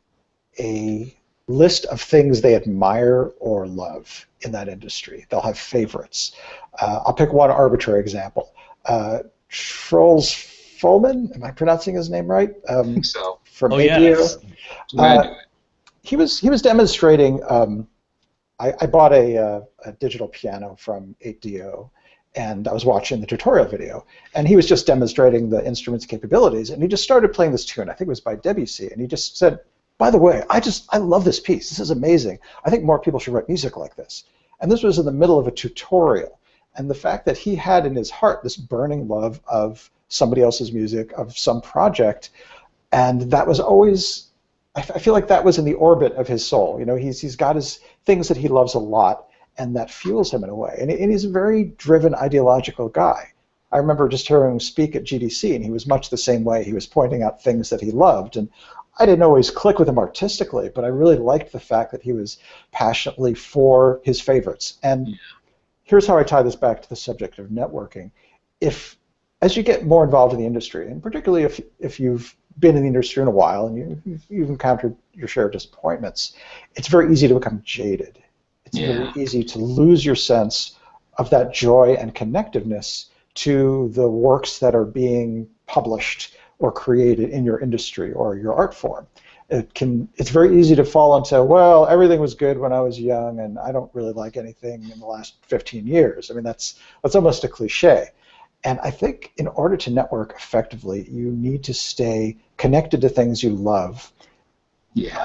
a list of things they admire or love in that industry. They'll have favorites. I'll pick one arbitrary example. Troels Folman, am I pronouncing his name right? I think so. From ADO. Yes. He was demonstrating. I bought a digital piano from 8DO, and I was watching the tutorial video, and he was just demonstrating the instrument's capabilities, and he just started playing this tune. I think it was by Debussy, and he just said, "By the way, I love this piece. This is amazing. I think more people should write music like this." And this was in the middle of a tutorial, and the fact that he had in his heart this burning love of somebody else's music, of some project, and that was always, I feel like that was in the orbit of his soul. He's got his things that he loves a lot, and that fuels him in a way. And he's a very driven, ideological guy. I remember just hearing him speak at GDC, and he was much the same way. He was pointing out things that he loved, and I didn't always click with him artistically, but I really liked the fact that he was passionately for his favorites. And here's how I tie this back to the subject of networking. As you get more involved in the industry, and particularly if you've been in the industry in a while and you've encountered your share of disappointments, it's very easy to become jaded. It's very easy to lose your sense of that joy and connectiveness to the works that are being published or created in your industry or your art form. It's very easy to fall into, well, everything was good when I was young, and I don't really like anything in the last 15 years. I mean, that's almost a cliche. And I think in order to network effectively, you need to stay connected to things you love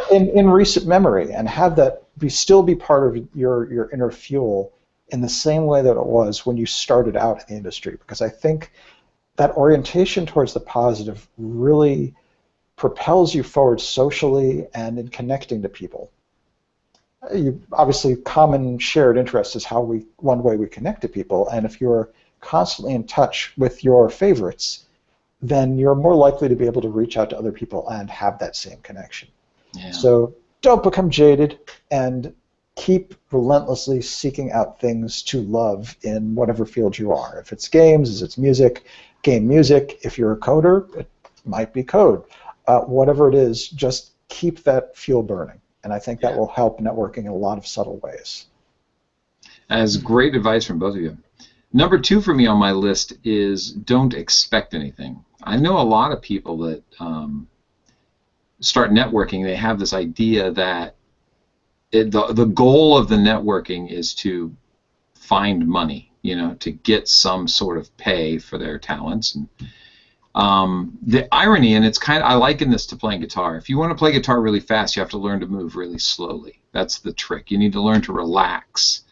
in recent memory, and have that still be part of your inner fuel in the same way that it was when you started out in the industry. Because I think that orientation towards the positive really propels you forward socially and in connecting to people. Obviously, common shared interest is one way we connect to people, and if you're constantly in touch with your favorites, then you're more likely to be able to reach out to other people and have that same connection. Yeah. So don't become jaded, and keep relentlessly seeking out things to love in whatever field you are. If it's games, if it's music, game music. If you're a coder, it might be code. Whatever it is, just keep that fuel burning. And I think that will help networking in a lot of subtle ways. That's great advice from both of you. Number 2 for me on my list is don't expect anything. I know a lot of people that start networking, they have this idea that the goal of the networking is to find money, to get some sort of pay for their talents. And the irony, and it's I liken this to playing guitar. If you want to play guitar really fast, you have to learn to move really slowly. That's the trick. You need to learn to relax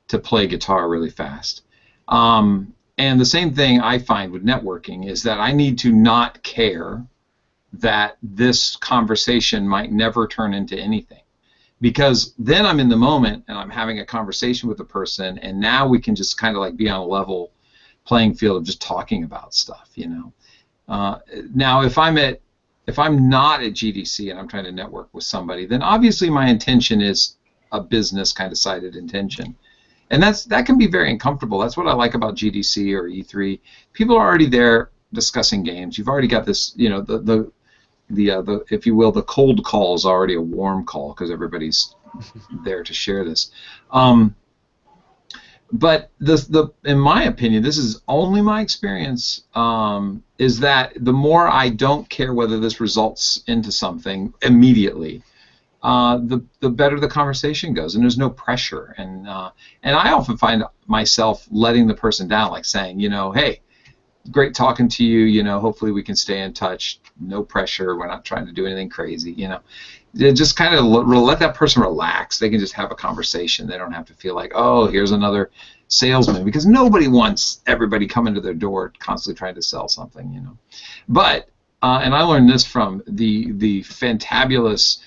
to play guitar really fast. And the same thing I find with networking is that I need to not care that this conversation might never turn into anything. Because then I'm in the moment and I'm having a conversation with a person, and now we can just kind of like be on a level playing field of just talking about stuff, Now, if I'm not at GDC and I'm trying to network with somebody, then obviously my intention is a business kind of sided intention. And that can be very uncomfortable. That's what I like about GDC or E3. People are already there discussing games. You've already got this, the if you will, the cold call is already a warm call because everybody's there to share this. But in my opinion, this is only my experience, is that the more I don't care whether this results into something immediately, the better the conversation goes, and there's no pressure. And I often find myself letting the person down, like saying, hey, great talking to you. Hopefully we can stay in touch. No pressure. We're not trying to do anything crazy. Just kind of let that person relax. They can just have a conversation. They don't have to feel like, oh, here's another salesman, because nobody wants everybody coming to their door constantly trying to sell something. But and I learned this from the fantabulous,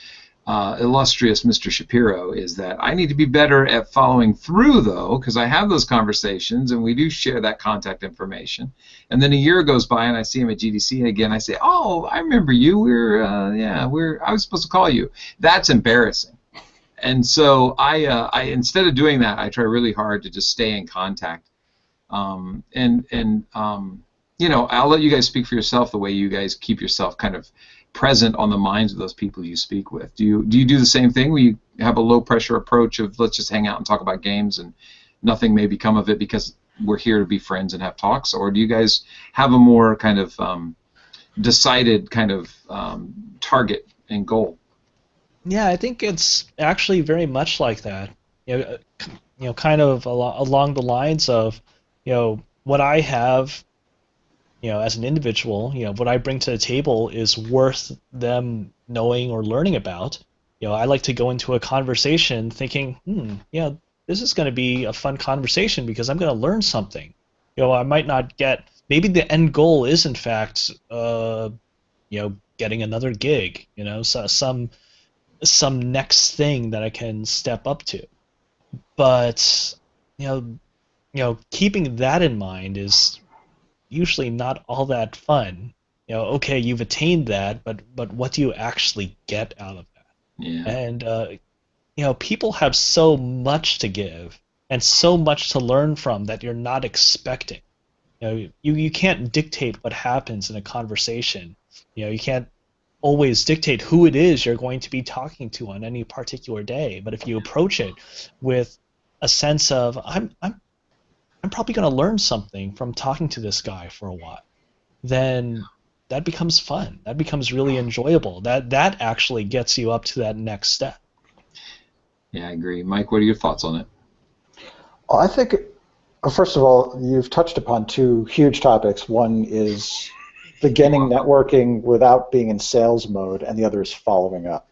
illustrious Mr. Shapiro, is that I need to be better at following through, though, because I have those conversations and we do share that contact information. And then a year goes by and I see him at GDC and again I say, oh, I remember you. I was supposed to call you. That's embarrassing. And so I instead of doing that, I try really hard to just stay in contact. I'll let you guys speak for yourself the way you guys keep yourself kind of present on the minds of those people you speak with. Do you do the same thing where you have a low pressure approach of let's just hang out and talk about games and nothing may become of it because we're here to be friends and have talks, or do you guys have a more kind of decided kind of target and goal? Yeah, I think it's actually very much like that. Kind of along the lines of, what I have, as an individual, what I bring to the table is worth them knowing or learning about. I like to go into a conversation thinking, this is going to be a fun conversation because I'm going to learn something. I might not get, maybe the end goal is in fact, getting another gig, so some next thing that I can step up to. But, keeping that in mind is usually not all that fun. Okay, you've attained that, but what do you actually get out of that? Yeah. And people have so much to give and so much to learn from that you're not expecting. You can't dictate what happens in a conversation. You can't always dictate who it is you're going to be talking to on any particular day. But if you approach it with a sense of I'm probably going to learn something from talking to this guy for a while, then that becomes fun. That becomes really enjoyable. That actually gets you up to that next step. Yeah, I agree. Mike, what are your thoughts on it? Well, I think, first of all, you've touched upon two huge topics. One is beginning networking without being in sales mode, and the other is following up.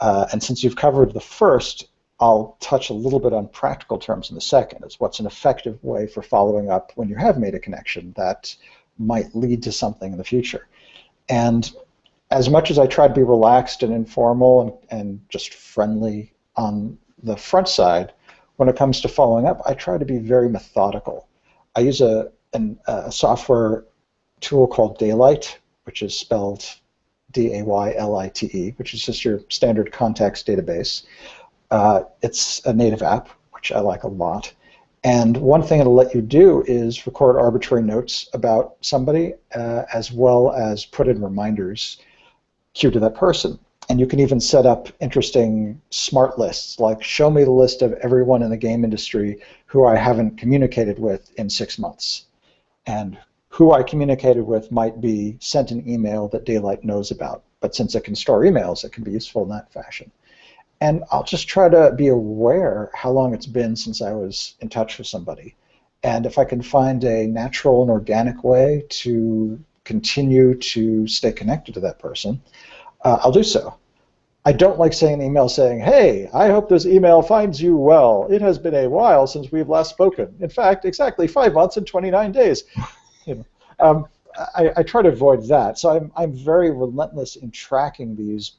And since you've covered the first, I'll touch a little bit on practical terms in the second. It's what's an effective way for following up when you have made a connection that might lead to something in the future. And as much as I try to be relaxed and informal and just friendly on the front side, when it comes to following up, I try to be very methodical. I use a software tool called Daylight, which is spelled Daylite, which is just your standard context database. It's a native app, which I like a lot. And one thing it'll let you do is record arbitrary notes about somebody, as well as put in reminders queued to that person. And you can even set up interesting smart lists, like show me the list of everyone in the game industry who I haven't communicated with in 6 months. And who I communicated with might be sent an email that Daylight knows about. But since it can store emails, it can be useful in that fashion. And I'll just try to be aware how long it's been since I was in touch with somebody. And if I can find a natural and organic way to continue to stay connected to that person, I'll do so. I don't like sending an email saying, hey, I hope this email finds you well. It has been a while since we've last spoken. In fact, exactly 5 months and 29 days. I try to avoid that. So I'm very relentless in tracking these,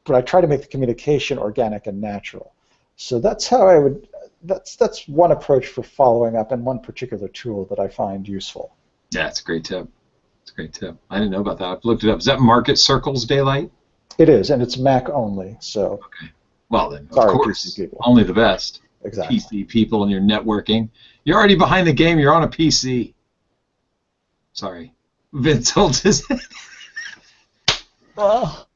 but I try to make the communication organic and natural. So that's how I would. That's one approach for following up, and one particular tool that I find useful. Yeah, it's a great tip. It's a great tip. I didn't know about that. I've looked it up. Is that Market Circles Daylight? It is, and it's Mac only. So. Okay. Well then, sorry, of course, PC people. only the best. Exactly. PC people and your networking. You're already behind the game. You're on a PC. Sorry, Vince holds his head. Oh.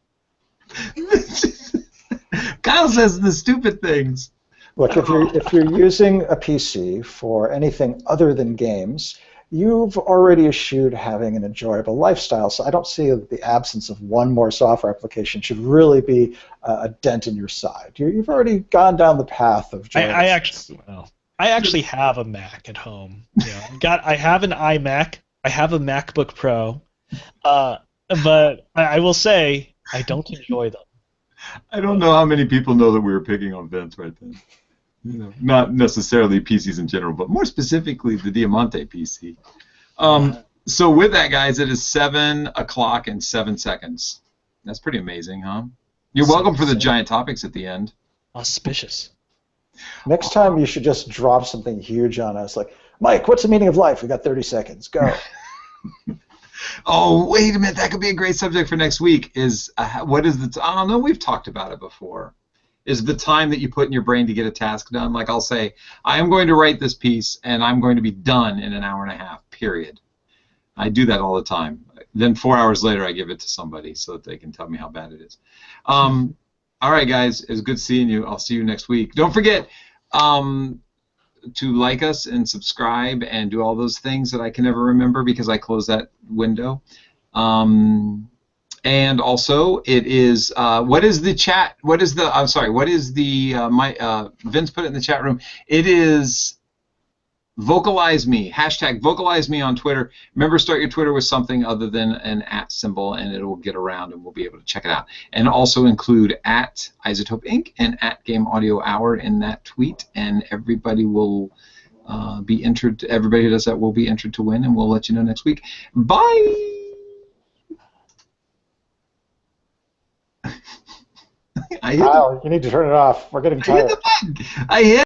Kyle says the stupid things. Look, if you're using a PC for anything other than games, you've already eschewed having an enjoyable lifestyle. So I don't see that the absence of one more software application should really be a dent in your side. You've already gone down the path of joy. I actually have a Mac at home. I have an iMac. I have a MacBook Pro. But I will say I don't enjoy them. I don't know how many people know that we were picking on Vince right then. Not necessarily PCs in general, but more specifically the Diamante PC. So with that, guys, it is 7 o'clock and 7 seconds. That's pretty amazing, huh? You're welcome for the giant topics at the end. Auspicious. Next time you should just drop something huge on us, like, Mike, what's the meaning of life? We got 30 seconds. Go. Oh, wait a minute. That could be a great subject for next week. What is the? I don't know. We've talked about it before. Is the time that you put in your brain to get a task done? Like I'll say, I am going to write this piece, and I'm going to be done in an hour and a half. Period. I do that all the time. Then 4 hours later, I give it to somebody so that they can tell me how bad it is. All right, guys. It was good seeing you. I'll see you next week. Don't forget to like us and subscribe and do all those things that I can never remember because I closed that window. And also, it is what is the chat? What is the? I'm sorry. What is the? Vince put it in the chat room. It is Vocalize Me. Hashtag Vocalize Me on Twitter. Remember, start your Twitter with something other than an @ symbol, and it will get around, and we'll be able to check it out. And also include @Isotope Inc. and @Game Audio Hour in that tweet, and everybody will be entered. Everybody who does that will be entered to win, and we'll let you know next week. Bye. Kyle, you need to turn it off. We're getting tired. I hit